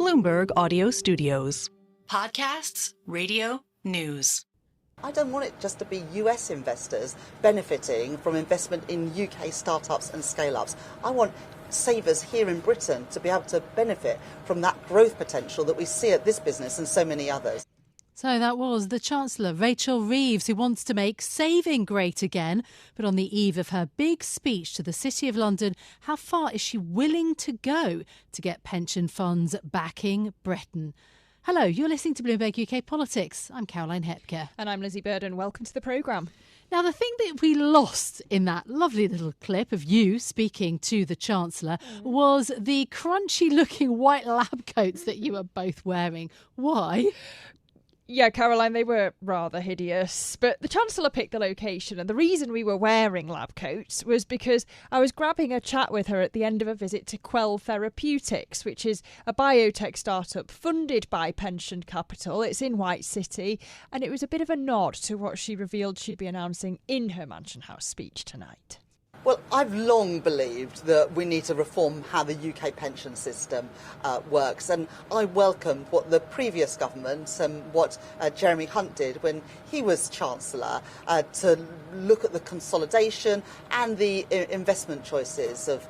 Bloomberg Audio Studios. Podcasts, radio, news. I don't want it just to be US investors benefiting from investment in UK startups and scale-ups. I want savers here in Britain to be able to benefit from that growth potential that we see at this business and so many others. So that was the Chancellor Rachel Reeves, who wants to make saving great again. But on the eve of her big speech to the City of London, how far is she willing to go to get pension funds backing Britain? Hello, you're listening to Bloomberg UK Politics. I'm Caroline Hepker. And I'm Lizzy Burden. Welcome to the programme. Now, the thing that we lost in that lovely little clip of you speaking to the Chancellor was the crunchy-looking white lab coats that you were both wearing. Why? Yeah, Caroline, they were rather hideous. But the Chancellor picked the location, and the reason we were wearing lab coats was because I was grabbing a chat with her at the end of a visit to Quell Therapeutics, which is a biotech startup funded by Pension Capital. It's in White City, and it was a bit of a nod to what she revealed she'd be announcing in her Mansion House speech tonight. Well, I've long believed that we need to reform how the UK pension system works, and I welcomed what the previous government and what Jeremy Hunt did when he was Chancellor to look at the consolidation and the investment choices of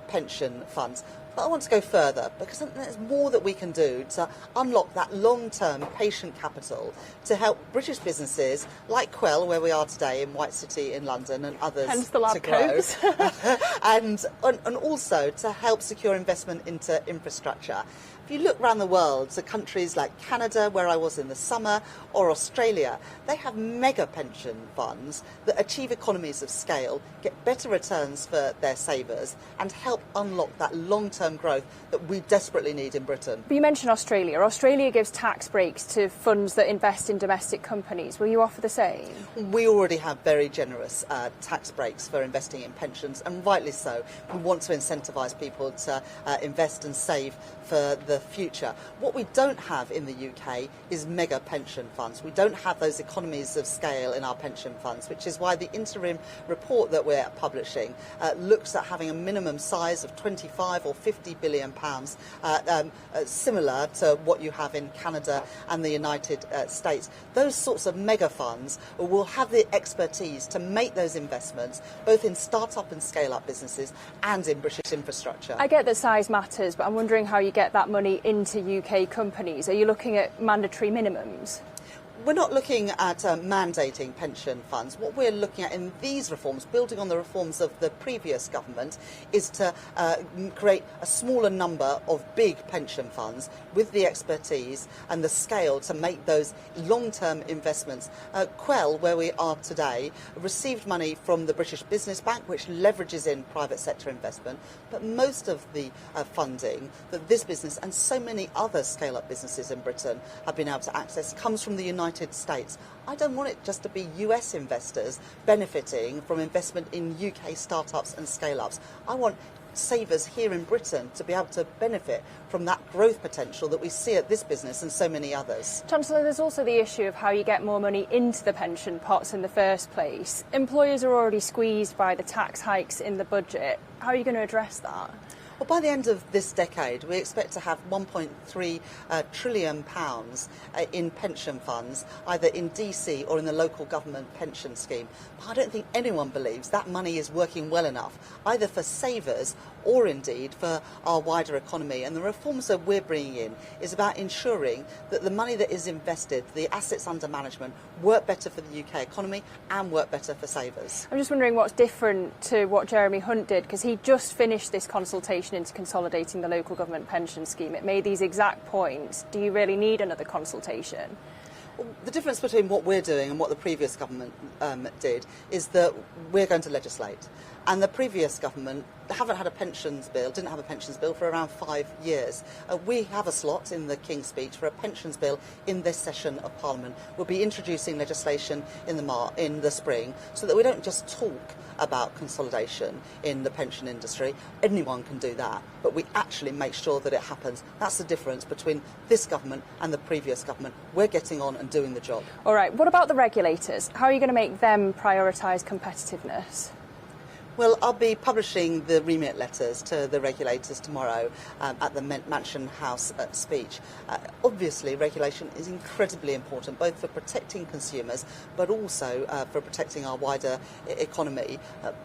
pension funds. But I want to go further because there's more that we can do to unlock that long-term patient capital to help British businesses like Quell, where we are today in White City in London, and others Hence the lab to grow, coats. and also to help secure investment into infrastructure. If you look around the world to countries like Canada, where I was in the summer, or Australia, they have mega pension funds that achieve economies of scale, get better returns for their savers, and help unlock that long-term growth that we desperately need in Britain. But you mentioned Australia. Australia gives tax breaks to funds that invest in domestic companies. Will you offer the same? We already have very generous tax breaks for investing in pensions, and rightly so. We want to incentivise people to invest and save for the future. What we don't have in the UK is mega pension funds. We don't have those economies of scale in our pension funds, which is why the interim report that we're publishing looks at having a minimum size of 25 or 50 billion pounds, similar to what you have in Canada and the United States. Those sorts of mega funds will have the expertise to make those investments, both in start-up and scale-up businesses and in British infrastructure. I get that size matters, but I'm wondering how you get that money into UK companies. Are you looking at mandatory minimums? We're not looking at mandating pension funds. What we're looking at in these reforms, building on the reforms of the previous government, is to create a smaller number of big pension funds with the expertise and the scale to make those long-term investments. Quell, where we are today, received money from the British Business Bank, which leverages in private sector investment, but most of the funding that this business and so many other scale-up businesses in Britain have been able to access comes from the United States. I don't want it just to be US investors benefiting from investment in UK startups and scale-ups. I want savers here in Britain to be able to benefit from that growth potential that we see at this business and so many others. Chancellor, there's also the issue of how you get more money into the pension pots in the first place. Employers are already squeezed by the tax hikes in the budget. How are you going to address that? Well, by the end of this decade, we expect to have £1.3 trillion in pension funds, either in DC or in the local government pension scheme. But I don't think anyone believes that money is working well enough, either for savers or indeed for our wider economy. And the reforms that we're bringing in is about ensuring that the money that is invested, the assets under management, work better for the UK economy and work better for savers. I'm just wondering what's different to what Jeremy Hunt did, because he just finished this consultation into consolidating the local government pension scheme. It made these exact points. Do you really need another consultation? The difference between what we're doing and what the previous government did is that we're going to legislate. And the previous government didn't have a pensions bill for around 5 years. We have a slot in the King's speech for a pensions bill in this session of Parliament. We'll be introducing legislation in the spring so that we don't just talk about consolidation in the pension industry. Anyone can do that, but we actually make sure that it happens. That's the difference between this government and the previous government. We're getting on and doing the job. All right, what about the regulators? How are you going to make them prioritise competitiveness? Well, I'll be publishing the remit letters to the regulators tomorrow at the Mansion House speech. Obviously, regulation is incredibly important, both for protecting consumers, but also for protecting our wider economy.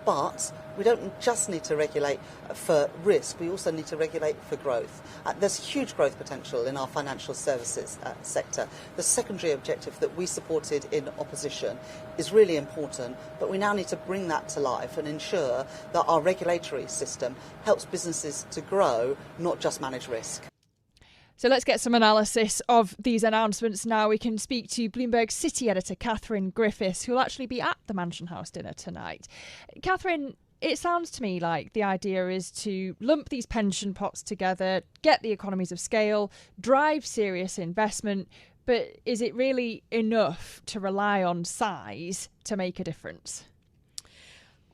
But we don't just need to regulate for risk, we also need to regulate for growth. There's huge growth potential in our financial services sector. The secondary objective that we supported in opposition is really important, but we now need to bring that to life and ensure that our regulatory system helps businesses to grow, not just manage risk. So let's get some analysis of these announcements now. We can speak to Bloomberg City Editor Katherine Griffiths, who will actually be at the Mansion House dinner tonight. Katherine, it sounds to me like the idea is to lump these pension pots together, get the economies of scale, drive serious investment, but is it really enough to rely on size to make a difference?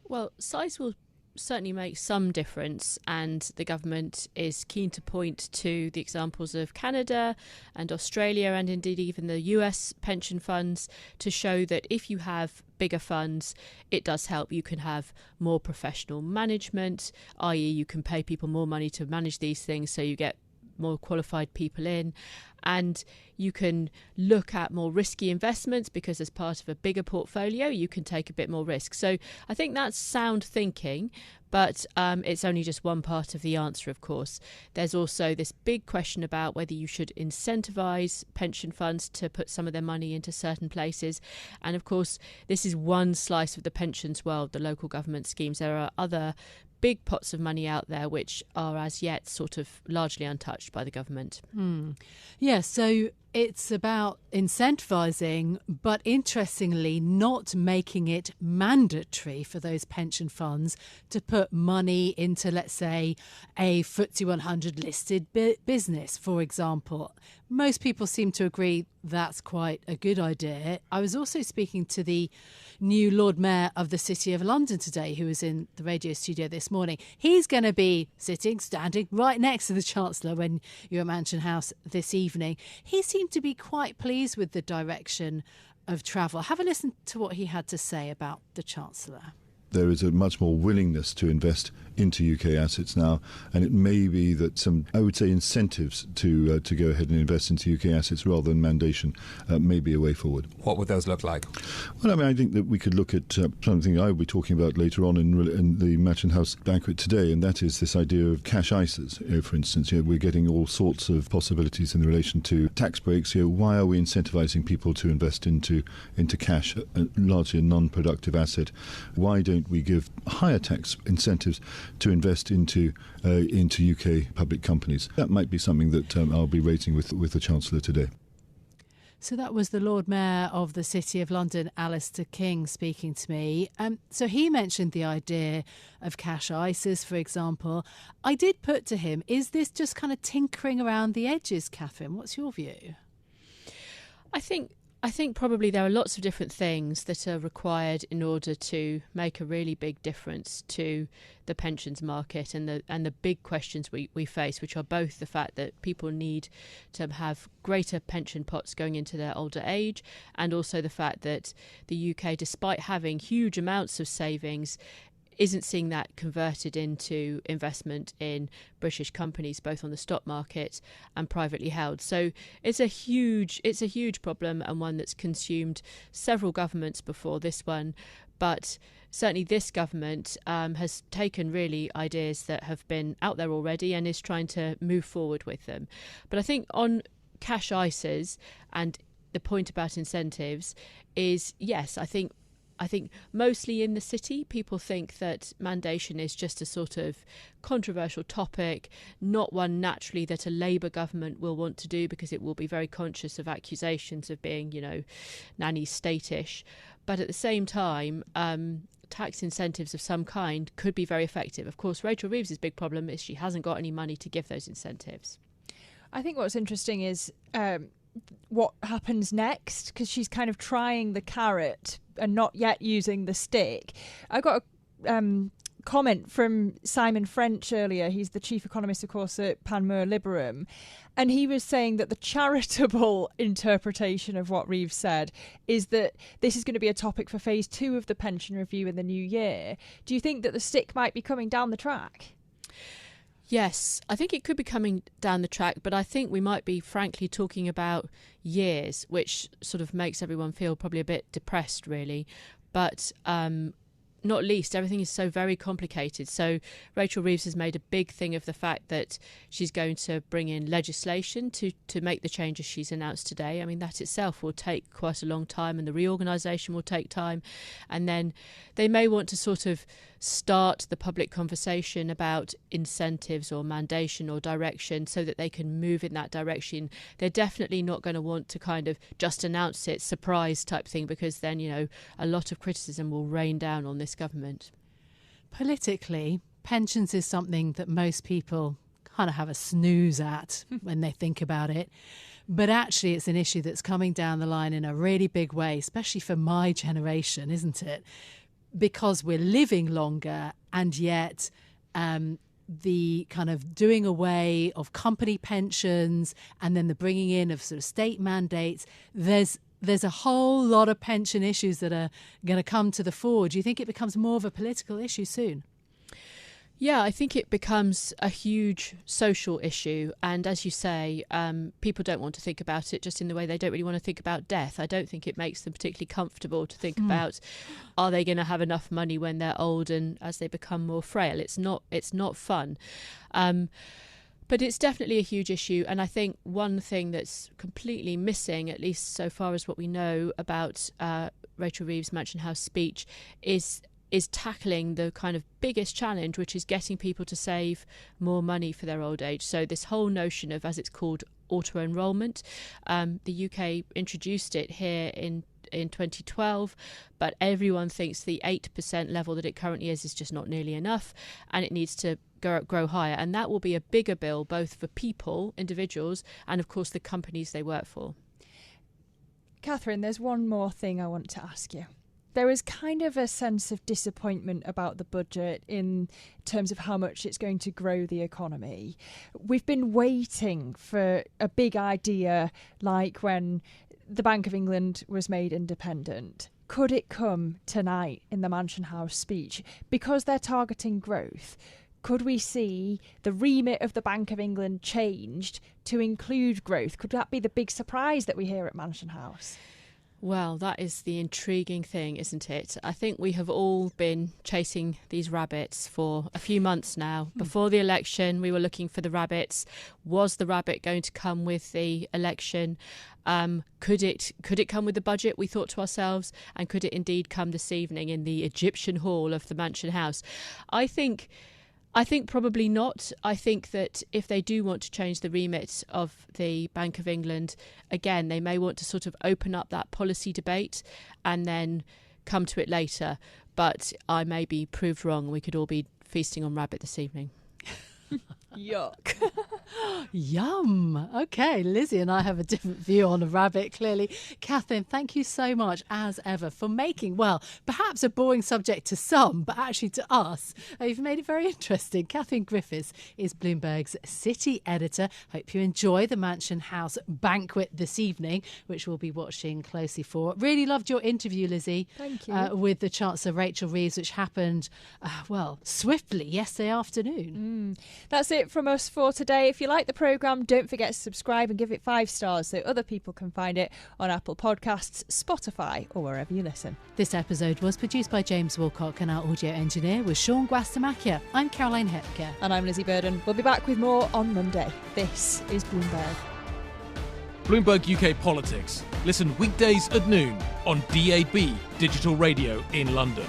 Well, size will certainly make some difference, and the government is keen to point to the examples of Canada and Australia and indeed even the US pension funds to show that if you have bigger funds, it does help. You can have more professional management, i.e. you can pay people more money to manage these things, so you get more qualified people in, and you can look at more risky investments because as part of a bigger portfolio you can take a bit more risk. So I think that's sound thinking, but it's only just one part of the answer, of course. There's also this big question about whether you should incentivise pension funds to put some of their money into certain places, and of course this is one slice of the pensions world, the local government schemes. There are other big pots of money out there which are as yet sort of largely untouched by the government. Yeah, so it's about incentivising, but interestingly not making it mandatory for those pension funds to put money into, let's say, a FTSE 100 listed business, for example. Most people seem to agree that's quite a good idea. I was also speaking to the new Lord Mayor of the City of London today, who was in the radio studio this morning. He's going to be standing right next to the Chancellor when you're at Mansion House this evening. He seemed to be quite pleased with the direction of travel. Have a listen to what he had to say about the Chancellor. There is a much more willingness to invest into UK assets now, and it may be that some, I would say, incentives to go ahead and invest into UK assets rather than mandation may be a way forward. What would those look like? Well, I mean, I think that we could look at something I will be talking about later on in the Mansion House banquet today, and that is this idea of cash ISAs. For instance, we're getting all sorts of possibilities in relation to tax breaks. Why are we incentivising people to invest into cash, largely a non-productive asset? Why don't we give higher tax incentives to invest into UK public companies? That might be something that I'll be raising with the Chancellor today. So that was the Lord Mayor of the City of London, Alastair King, speaking to me. So he mentioned the idea of cash ISAs, for example. I did put to him, is this just kind of tinkering around the edges, Katherine? What's your view? I think probably there are lots of different things that are required in order to make a really big difference to the pensions market and the big questions we face, which are both the fact that people need to have greater pension pots going into their older age, and also the fact that the UK, despite having huge amounts of savings, isn't seeing that converted into investment in British companies, both on the stock market and privately held. So it's a huge problem, and one that's consumed several governments before this one. But certainly this government has taken really ideas that have been out there already and is trying to move forward with them. But I think on cash ISAs and the point about incentives is, yes, I think mostly in the city, people think that mandation is just a sort of controversial topic, not one naturally that a Labour government will want to do because it will be very conscious of accusations of being, nanny state-ish. But at the same time, tax incentives of some kind could be very effective. Of course, Rachel Reeves' big problem is she hasn't got any money to give those incentives. I think what's interesting is what happens next, because she's kind of trying the carrot and not yet using the stick. I got a comment from Simon French earlier. He's the chief economist, of course, at Panmure Liberum. And he was saying that the charitable interpretation of what Reeves said is that this is going to be a topic for phase 2 of the pension review in the new year. Do you think that the stick might be coming down the track? Yes, I think it could be coming down the track, but I think we might be frankly talking about years, which sort of makes everyone feel probably a bit depressed, really. But not least, everything is so very complicated. So Rachel Reeves has made a big thing of the fact that she's going to bring in legislation to make the changes she's announced today. I mean, that itself will take quite a long time, and the reorganisation will take time. And then they may want to sort of start the public conversation about incentives or mandation or direction so that they can move in that direction. They're definitely not going to want to kind of just announce it, surprise type thing, because then, you know, a lot of criticism will rain down on this government. Politically, pensions is something that most people kind of have a snooze at when they think about it. But actually, it's an issue that's coming down the line in a really big way, especially for my generation, isn't it? Because we're living longer, and yet the kind of doing away of company pensions and then the bringing in of sort of state mandates, there's a whole lot of pension issues that are going to come to the fore. Do you think it becomes more of a political issue soon? Yeah, I think it becomes a huge social issue. And as you say, people don't want to think about it just in the way they don't really want to think about death. I don't think it makes them particularly comfortable to think about, are they going to have enough money when they're old and as they become more frail? It's not fun. But it's definitely a huge issue. And I think one thing that's completely missing, at least so far as what we know about Rachel Reeves' Mansion House speech, is tackling the kind of biggest challenge, which is getting people to save more money for their old age. So this whole notion of, as it's called, auto-enrolment, the UK introduced it here in 2012, but everyone thinks the 8% level that it currently is just not nearly enough, and it needs to grow higher. And that will be a bigger bill, both for people, individuals, and of course the companies they work for. Katherine, there's one more thing I want to ask you. There is kind of a sense of disappointment about the budget in terms of how much it's going to grow the economy. We've been waiting for a big idea, like when the Bank of England was made independent. Could it come tonight in the Mansion House speech? Because they're targeting growth, could we see the remit of the Bank of England changed to include growth? Could that be the big surprise that we hear at Mansion House? Well, that is the intriguing thing, isn't it? I think we have all been chasing these rabbits for a few months now. Before the election, we were looking for the rabbits. Was the rabbit going to come with the election? Could it come with the budget, we thought to ourselves? And could it indeed come this evening in the Egyptian hall of the Mansion House? I think probably not. I think that if they do want to change the remit of the Bank of England, again, they may want to sort of open up that policy debate and then come to it later. But I may be proved wrong. We could all be feasting on rabbit this evening. Yuck. Yum. Okay, Lizzie and I have a different view on a rabbit, clearly. Katherine, thank you so much, as ever, for making, well, perhaps a boring subject to some, but actually to us, you've made it very interesting. Katherine Griffiths is Bloomberg's City Editor. Hope you enjoy the Mansion House banquet this evening, which we'll be watching closely for. Really loved your interview, Lizzie. Thank you. With the Chancellor Rachel Reeves, which happened, swiftly yesterday afternoon. That's it from us for today. If you like the programme, don't forget to subscribe and give it 5 stars so other people can find it on Apple Podcasts, Spotify or wherever you listen. This episode was produced by James Wilcock and our audio engineer was Sean Guastamakia. I'm Caroline Hepker. And I'm Lizzy Burden. We'll be back with more on Monday. This is Bloomberg. Bloomberg UK Politics. Listen weekdays at noon on DAB Digital Radio in London.